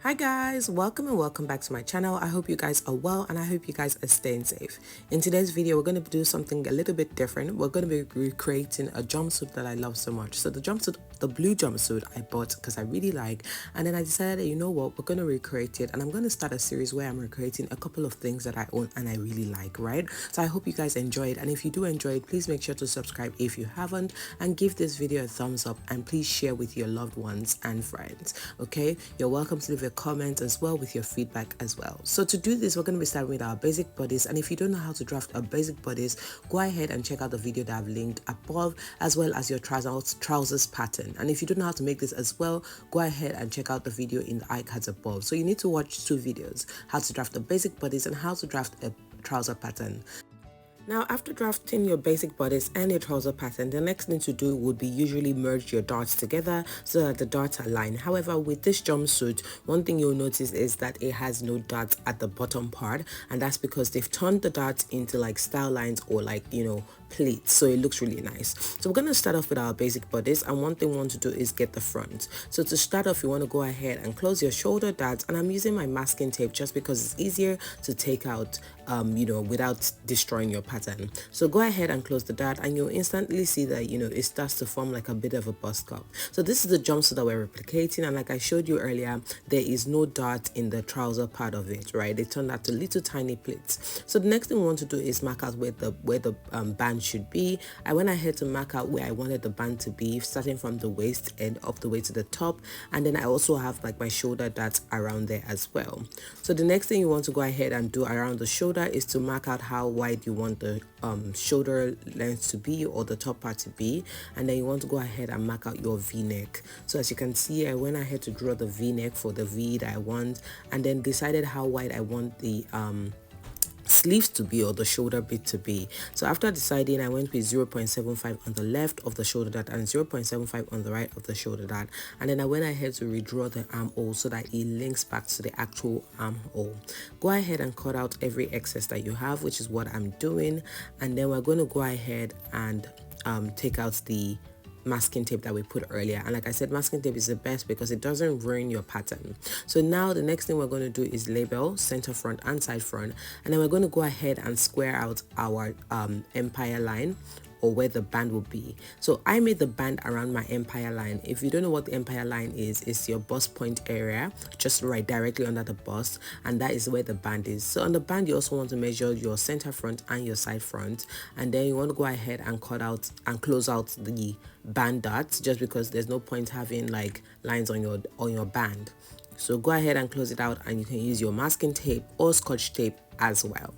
Hi guys, welcome and welcome back to my channel. I hope you guys are well and I hope you guys are staying safe. In today's video, we're going to do something a little bit different. We're going to be recreating a jumpsuit that I love so much. So the jumpsuit, the blue jumpsuit I bought because I really like, and then I decided, you know what, we're going to recreate it, and I'm going to start a series where I'm recreating a couple of things that I own and I really like, right? So I hope you guys enjoy it, and if you do enjoy it, please make sure to subscribe if you haven't, and give this video a thumbs up, and please share with your loved ones and friends. Okay, you're welcome to leave a comment as well with your feedback as well. So to do this, we're going to be starting with our basic bodice, and if you don't know how to draft a basic bodice, go ahead and check out the video that I've linked above, as well as your trousers pattern. And if you don't know how to make this as well, go ahead and check out the video in the icons above. So you need to watch two videos: how to draft a basic bodice and how to draft a trouser pattern. Now, after drafting your basic bodice and your trouser pattern, the next thing to do would be usually merge your darts together so that the darts align. However, with this jumpsuit, one thing you'll notice is that it has no darts at the bottom part, and that's because they've turned the darts into like style lines or like, you know, pleats, so it looks really nice. So we're going to start off with our basic bodice, and one thing we want to do is get the front. So to start off, you want to go ahead and close your shoulder darts, and I'm using my masking tape just because it's easier to take out you know, without destroying your pattern. So go ahead and close the dart, and you'll instantly see that, you know, it starts to form like a bit of a bust cut. So this is the jumpsuit that we're replicating, and like I showed you earlier, there is no dart in the trouser part of it, right? They turned out to little tiny pleats. So the next thing we want to do is mark out where the band should be. I went ahead to mark out where I wanted the band to be, starting from the waist and up the way to the top, and then I also have like my shoulder darts around there as well. So the next thing you want to go ahead and do around the shoulder is to mark out how wide you want the shoulder length to be, or the top part to be, and then you want to go ahead and mark out your v-neck. So as you can see, I went ahead to draw the v-neck for the v that I want, and then decided how wide I want the sleeves to be, or the shoulder bit to be. So after deciding, I went with 0.75 on the left of the shoulder dart and 0.75 on the right of the shoulder dart, and then I went ahead to redraw the armhole so that it links back to the actual armhole. Go ahead and cut out every excess that you have, which is what I'm doing, and then we're going to go ahead and take out the masking tape that we put earlier. And like I said, masking tape is the best because it doesn't ruin your pattern. So now the next thing we're going to do is label center front and side front, and then we're going to go ahead and square out our empire line, or where the band will be. So I made the band around my empire line. If you don't know what the empire line is, it's your bust point area, just right directly under the bust, and that is where the band is. So on the band, you also want to measure your center front and your side front, and then you want to go ahead and cut out and close out the band darts, just because there's no point having like lines on your band. So go ahead and close it out, and you can use your masking tape or scotch tape as well.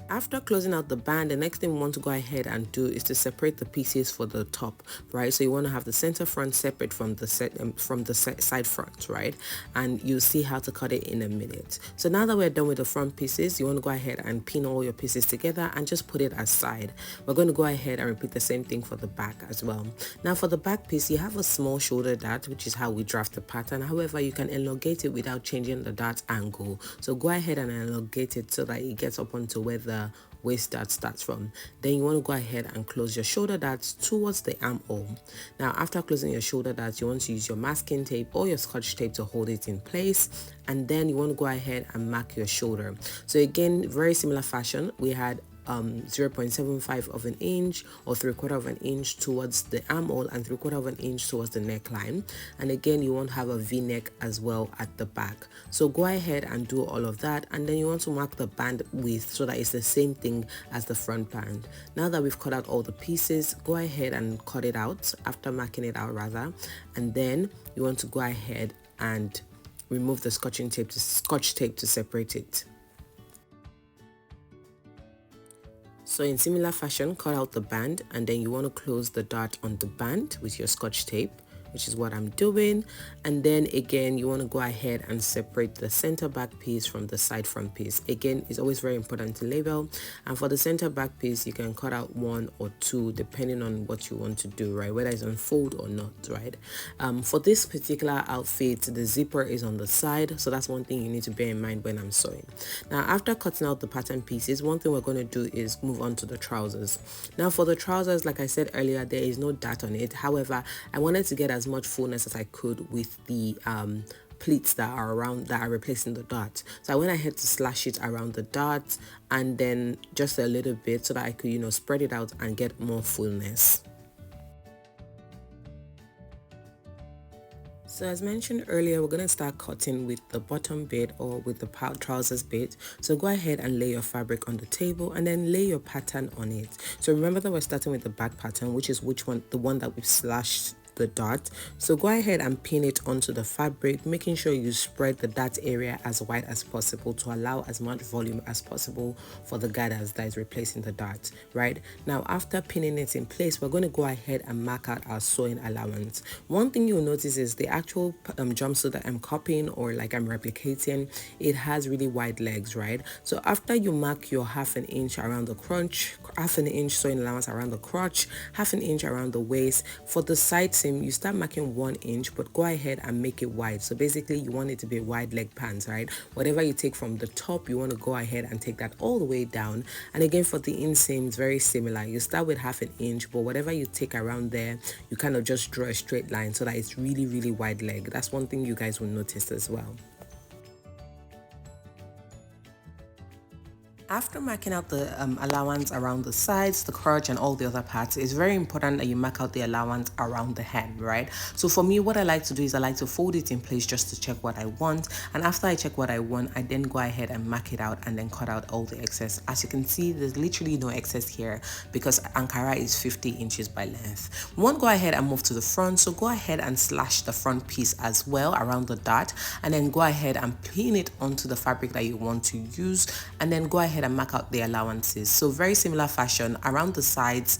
After closing out the band, the next thing we want to go ahead and do is to separate the pieces for the top, right? So you want to have the center front separate from the side front, right? And you'll see how to cut it in a minute. So now that we're done with the front pieces, you want to go ahead and pin all your pieces together and just put it aside. We're going to go ahead and repeat the same thing for the back as well. Now for the back piece, you have a small shoulder dart, which is how we draft the pattern. However, you can elongate it without changing the dart angle. So go ahead and elongate it so that it gets up onto where the waist dart starts from. Then you want to go ahead and close your shoulder darts towards the armhole. Now after closing your shoulder darts, you want to use your masking tape or your scotch tape to hold it in place, and then you want to go ahead and mark your shoulder. So again, very similar fashion, we had 0.75 of an inch or 3/4 of an inch towards the armhole and 3/4 of an inch towards the neckline, and again you want to have a v-neck as well at the back. So go ahead and do all of that, and then you want to mark the band width so that it's the same thing as the front band. Now that we've cut out all the pieces, go ahead and cut it out after marking it out rather, and then you want to go ahead and remove the scotch tape to separate it. So in similar fashion, cut out the band, and then you want to close the dart on the band with your scotch tape, which is what I'm doing. And then again, you want to go ahead and separate the center back piece from the side front piece. Again, it's always very important to label, and for the center back piece, you can cut out 1 or 2 depending on what you want to do, right? Whether it's on fold or not, right? For this particular outfit, the zipper is on the side, so that's one thing you need to bear in mind when I'm sewing. Now after cutting out the pattern pieces, one thing we're going to do is move on to the trousers. Now for the trousers, like I said earlier, there is no dart on it. However, I wanted to get as much fullness as I could with the pleats that are replacing the dot. So I went ahead to slash it around the dot and then just a little bit so that I could, you know, spread it out and get more fullness. So as mentioned earlier, we're going to start cutting with the bottom bit or with the trousers bit. So go ahead and lay your fabric on the table and then lay your pattern on it. So remember that we're starting with the back pattern, which is the one that we've slashed the dot. So go ahead and pin it onto the fabric, making sure you spread the dot area as wide as possible to allow as much volume as possible for the gathers that is replacing the dot. Right now, after pinning it in place, we're going to go ahead and mark out our sewing allowance. One thing you'll notice is the actual jumpsuit that I'm copying or like I'm replicating, it has really wide legs, right? So after you mark your ½ inch around the crotch, ½ inch sewing allowance around the crotch, ½ inch around the waist, for the side seam you start marking 1 inch, but go ahead and make it wide. So basically you want it to be wide leg pants, right? Whatever you take from the top, you want to go ahead and take that all the way down. And again, for the inseam, it's very similar. You start with ½ inch, but whatever you take around there, you kind of just draw a straight line so that it's really wide leg. That's one thing you guys will notice as well. After marking out the allowance around the sides, the crotch and all the other parts, it's very important that you mark out the allowance around the hem, right? So for me, what I like to do is I like to fold it in place just to check what I want. And after I check what I want, I then go ahead and mark it out and then cut out all the excess. As you can see, there's literally no excess here because Ankara is 50 inches by length. We want to go ahead and move to the front. So go ahead and slash the front piece as well around the dot and then go ahead and pin it onto the fabric that you want to use and then go ahead and mark out the allowances. So very similar fashion around the sides,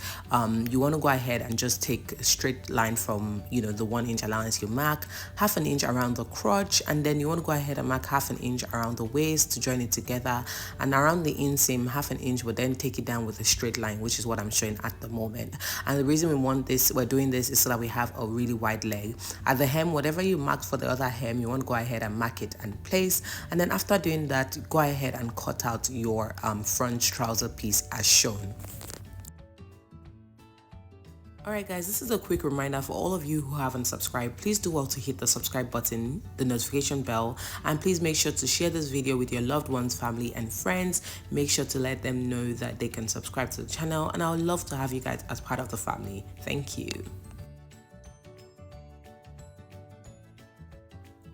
you want to go ahead and just take a straight line from, you know, the 1 inch allowance you mark, ½ inch around the crotch, and then you want to go ahead and mark ½ inch around the waist to join it together, and around the inseam ½ inch, but then take it down with a straight line, which is what I'm showing at the moment. And the reason we're doing this is so that we have a really wide leg. At the hem, whatever you marked for the other hem, you want to go ahead and mark it and place, and then after doing that, go ahead and cut out your front trouser piece as shown. Alright guys, this is a quick reminder for all of you who haven't subscribed. Please do well to hit the subscribe button, the notification bell, and please make sure to share this video with your loved ones, family and friends. Make sure to let them know that they can subscribe to the channel, and I would love to have you guys as part of the family. Thank you.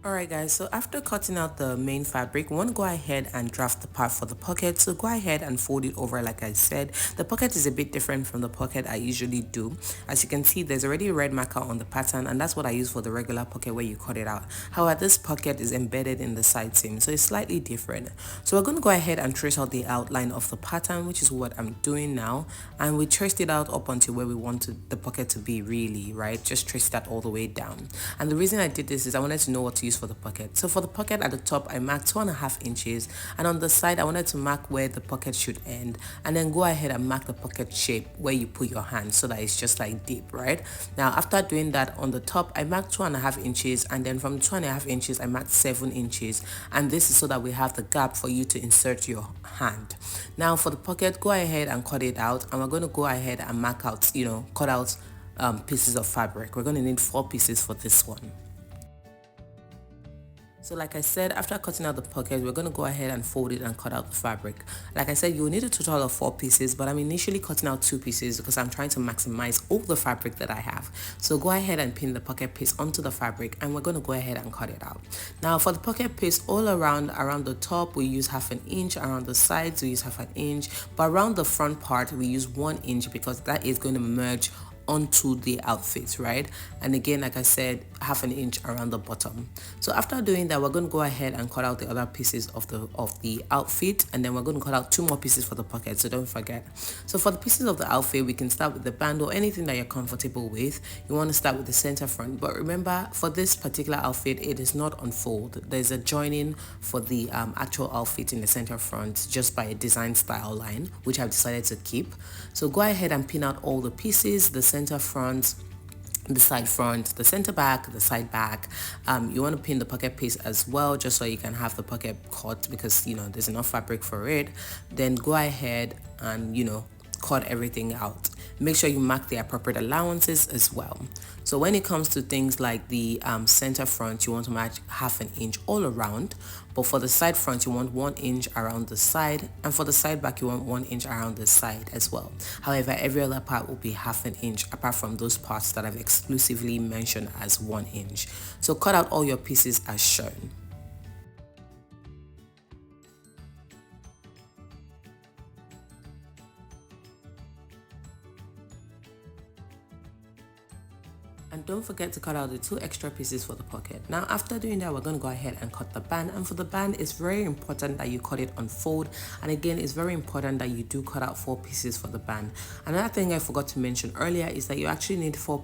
Alright guys, so after cutting out the main fabric, we want to go ahead and draft the part for the pocket. So go ahead and fold it over like I said. The pocket is a bit different from the pocket I usually do. As you can see, there's already a red marker on the pattern, and that's what I use for the regular pocket where you cut it out. However, this pocket is embedded in the side seam, so it's slightly different. So we're going to go ahead and trace out the outline of the pattern, which is what I'm doing now. And we traced it out up until where we wanted the pocket to be really, right? Just trace that all the way down. And the reason I did this is I wanted to know what to use for the pocket. So for the pocket at the top, I marked 2.5 inches, and on the side I wanted to mark where the pocket should end, and then go ahead and mark the pocket shape where you put your hand so that it's just like deep, right? Now after doing that, on the top I marked 2.5 inches, and then from 2.5 inches I marked 7 inches, and this is so that we have the gap for you to insert your hand. Now for the pocket, go ahead and cut it out, and we're going to go ahead and mark out, you know, cut out pieces of fabric. We're going to need 4 pieces for this one. So like I said, after cutting out the pocket, we're going to go ahead and fold it and cut out the fabric. Like I said, you'll need a total of 4 pieces, but I'm initially cutting out 2 pieces because I'm trying to maximize all the fabric that I have. So go ahead and pin the pocket piece onto the fabric, and we're going to go ahead and cut it out. Now for the pocket piece, all around the top, we use ½ inch. Around the sides, we use ½ inch. But around the front part, we use 1 inch because that is going to merge onto the outfit, right? And again, like I said, ½ inch around the bottom. So after doing that, we're going to go ahead and cut out the other pieces of the outfit, and then we're going to cut out 2 more pieces for the pocket, so don't forget. So for the pieces of the outfit, we can start with the band or anything that you're comfortable with. You want to start with the center front, but remember, for this particular outfit, it is not on fold. There's a joining for the actual outfit in the center front just by a design style line, which I've decided to keep. So go ahead and pin out all the pieces, the center front, the side front, the center back, the side back. You want to pin the pocket piece as well, just so you can have the pocket cut, because you know there's enough fabric for it. Then go ahead and, you know, cut everything out. Make sure you mark the appropriate allowances as well. So when it comes to things like the center front, you want to match 1/2 inch all around, but for the side front you want 1 inch around the side, and for the side back you want 1 inch around the side as well. However, every other part will be 1/2 inch apart from those parts that I've exclusively mentioned as 1 inch. So cut out all your pieces as shown. And don't forget to cut out the 2 extra pieces for the pocket. Now after doing that, we're going to go ahead and cut the band, and for the band it's very important that you cut it on fold, and again it's very important that you do cut out 4 pieces for the band. Another thing I forgot to mention earlier is that you actually need 4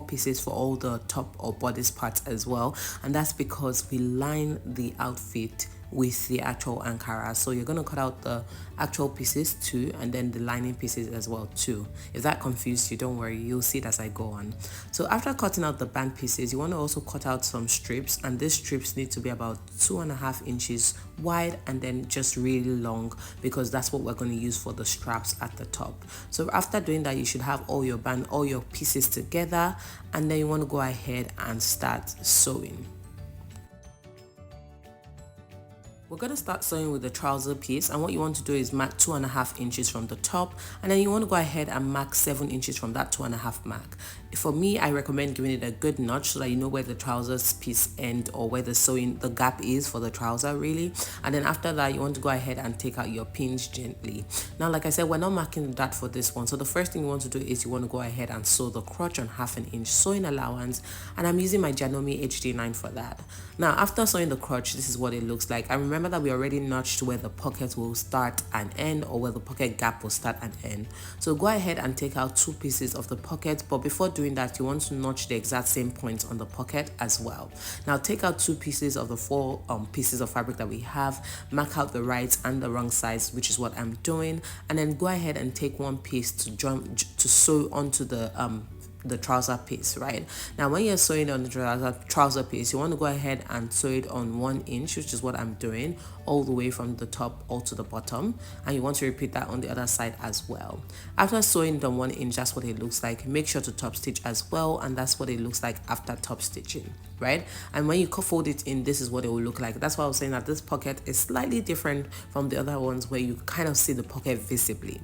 pieces for all the top or bodice parts as well, and that's because we line the outfit with the actual Ankara. So you're going to cut out the actual pieces too, and then the lining pieces as well too. If that confused you, don't worry, you'll see it as I go on. So after cutting out the band pieces, you want to also cut out some strips, and these strips need to be about 2.5 inches wide and then just really long, because that's what we're going to use for the straps at the top. So after doing that, you should have all your band, all your pieces together, and then you want to go ahead and start sewing. We're going to start sewing with the trouser piece, and what you want to do is mark 2.5 inches from the top, and then you want to go ahead and mark 7 inches from that 2.5 mark. For me, I recommend giving it a good notch so that you know where the trousers piece end, or where the gap is for the trouser really. And then after that, you want to go ahead and take out your pins gently. Now like I said, we're not marking the dart for this one, so the first thing you want to do is you want to go ahead and sew the crotch on 1/2 inch sewing allowance, and I'm using my Janome HD9 for that. Now after sewing the crotch, this is what it looks like. And remember that we already notched where the pocket will start and end, or where the pocket gap will start and end. So go ahead and take out 2 pieces of the pocket, but before doing that, you want to notch the exact same points on the pocket as well. Now take out 2 pieces of the 4 pieces of fabric that we have, mark out the right and the wrong sides, which is what I'm doing, and then go ahead and take 1 piece to sew onto the trouser piece. Right now, when you're sewing on the trouser piece, you want to go ahead and sew it on 1 inch, which is what I'm doing, all the way from the top all to the bottom, and you want to repeat that on the other side as well. After sewing the 1 inch, that's what it looks like. Make sure to top stitch as well, and that's what it looks like after top stitching, right? And when you fold it in, this is what it will look like. That's why I was saying that this pocket is slightly different from the other ones, where you kind of see the pocket visibly.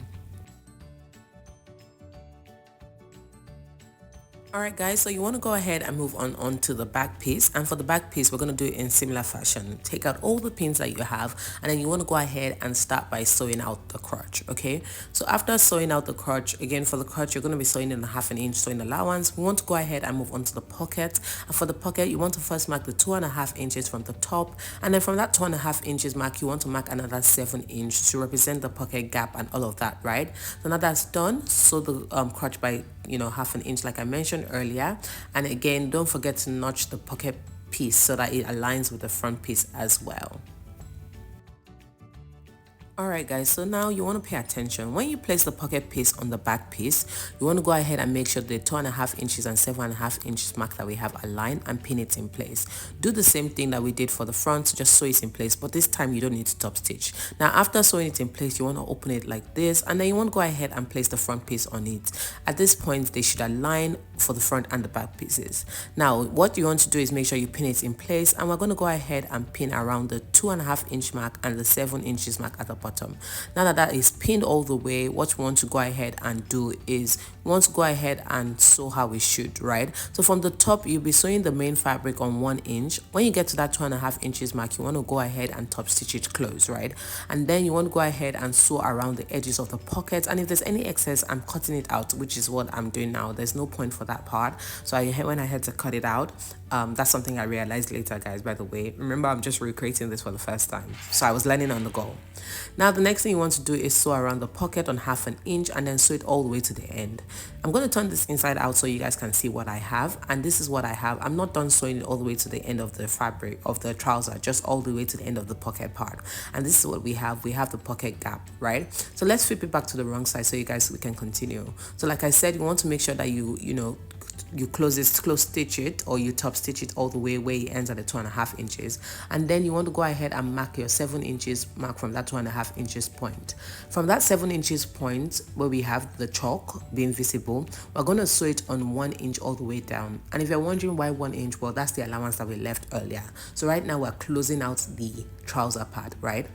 Alright guys, so you want to go ahead and move on to the back piece, and for the back piece we're going to do it in similar fashion. Take out all the pins that you have, and then you want to go ahead and start by sewing out the crotch. Okay, so after sewing out the crotch, again for the crotch you're going to be sewing in a 1/2 inch sewing allowance. We want to go ahead and move on to the pocket, and for the pocket you want to first mark the 2.5 inches from the top, and then from that 2.5 inches mark you want to mark another 7 inch to represent the pocket gap and all of that, right? So now that's done, sew the crotch by 1/2 inch like I mentioned earlier, and again don't forget to notch the pocket piece so that it aligns with the front piece as well. Alright guys, so now you want to pay attention. When you place the pocket piece on the back piece, you want to go ahead and make sure the 2.5 inches and 7.5 inches mark that we have align and pin it in place. Do the same thing that we did for the front, just sew it in place, but this time you don't need to top stitch. Now after sewing it in place, you want to open it like this, and then you want to go ahead and place the front piece on it. At this point they should align for the front and the back pieces. Now what you want to do is make sure you pin it in place, and we're going to go ahead and pin around the 2.5 inch mark and the 7 inches mark at the bottom. Now that that is pinned all the way, what we want to go ahead and do is we want to go ahead and sew how we should, right? So from the top you'll be sewing the main fabric on 1 inch. When you get to that 2.5 inches mark, you want to go ahead and top stitch it close, right? And then you want to go ahead and sew around the edges of the pockets, and if there's any excess, I'm cutting it out, which is what I'm doing now. There's no point for that part, so when I had to cut it out. That's something I realized later, guys, by the way. Remember, I'm just recreating this for the first time, so I was learning on the go. Now the next thing you want to do is sew around the pocket on 1/2 inch, and then sew it all the way to the end. I'm going to turn this inside out so you guys can see what I have, and this is what I have. I'm not done sewing it all the way to the end of the fabric of the trouser, just all the way to the end of the pocket part. And this is what we have. We have the pocket gap, right? So let's flip it back to the wrong side so you guys can continue. So like I said, you want to make sure that you you close stitch it, or you top stitch it all the way where it ends at the 2.5 inches, and then you want to go ahead and mark your 7 inches mark from that 2.5 inches point. From that 7 inches point where we have the chalk being visible, we're going to sew it on 1 inch all the way down. And if you're wondering why 1 inch, well, that's the allowance that we left earlier. So right now we're closing out the trouser part, right,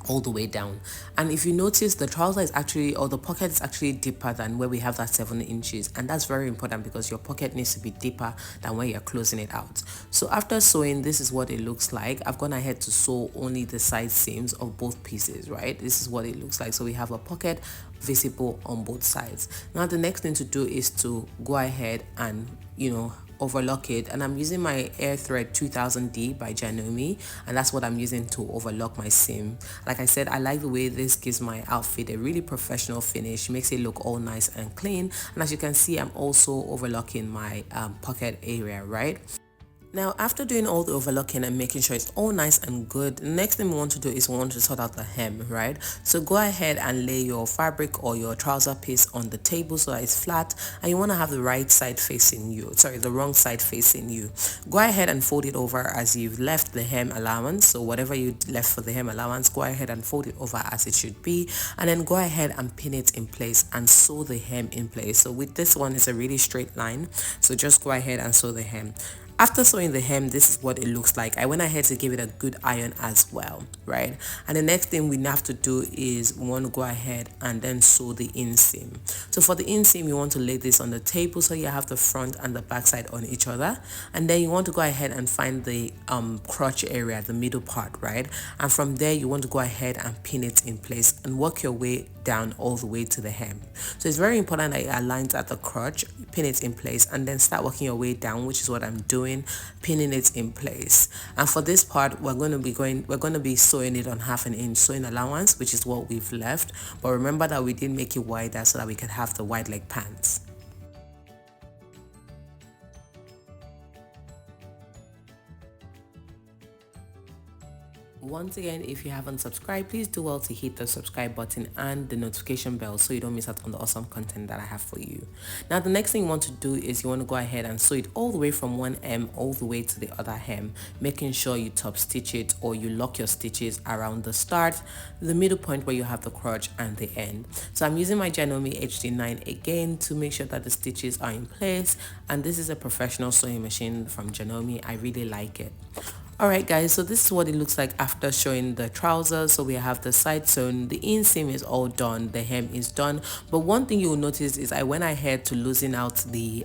all the way down. And if you notice, the trouser is actually, or the pocket is actually deeper than where we have that 7 inches, and that's very important because your pocket needs to be deeper than where you're closing it out. So after sewing, this is what it looks like. I've gone ahead to sew only the side seams of both pieces, right? This is what it looks like. So we have a pocket visible on both sides. Now the next thing to do is to go ahead and, overlock it, and I'm using my Air Thread 2000D by Janome, and that's what I'm using to overlock my seam. Like I said, I like the way this gives my outfit a really professional finish, makes it look all nice and clean. And as you can see, I'm also overlocking my pocket area, right? Now, after doing all the overlocking and making sure it's all nice and good, the next thing we want to do is we want to sort out the hem, right? So go ahead and lay your fabric or your trouser piece on the table so that it's flat, and you want to have the right side facing you, the wrong side facing you. Go ahead and fold it over as you've left the hem allowance. So whatever you left for the hem allowance, go ahead and fold it over as it should be, and then go ahead and pin it in place and sew the hem in place. So with this one, it's a really straight line, so just go ahead and sew the hem. After sewing the hem, this is what it looks like. I went ahead to give it a good iron as well, right? And the next thing we have to do is we want to go ahead and then sew the inseam. So for the inseam, you want to lay this on the table so you have the front and the back side on each other. And then you want to go ahead and find the crotch area, the middle part, right? And from there, you want to go ahead and pin it in place and work your way down all the way to the hem. So it's very important that it aligns at the crotch, pin it in place, and then start working your way down, which is what I'm doing, pinning it in place. And for this part, we're going to be sewing it on 1/2 inch sewing allowance, which is what we've left. But remember that we did make it wider so that we could have the wide leg pants. Once again, if you haven't subscribed, please do well to hit the subscribe button and the notification bell so you don't miss out on the awesome content that I have for you. Now, the next thing you want to do is you want to go ahead and sew it all the way from one hem all the way to the other hem, making sure you top stitch it or you lock your stitches around the start, the middle point where you have the crotch, and the end. So I'm using my Janome HD9 again to make sure that the stitches are in place, and this is a professional sewing machine from Janome. I really like it. Alright guys, so this is what it looks like after showing the trousers. So we have the side sewn, the inseam is all done, the hem is done. But one thing you'll notice is I went ahead to loosen out the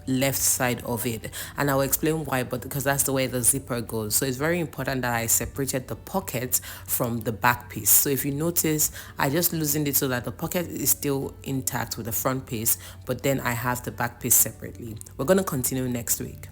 left side of it, and I'll explain why, but because that's the way the zipper goes. So it's very important that I separated the pocket from the back piece. So if you notice, I just loosened it so that the pocket is still intact with the front piece, but then I have the back piece separately. We're going to continue next week.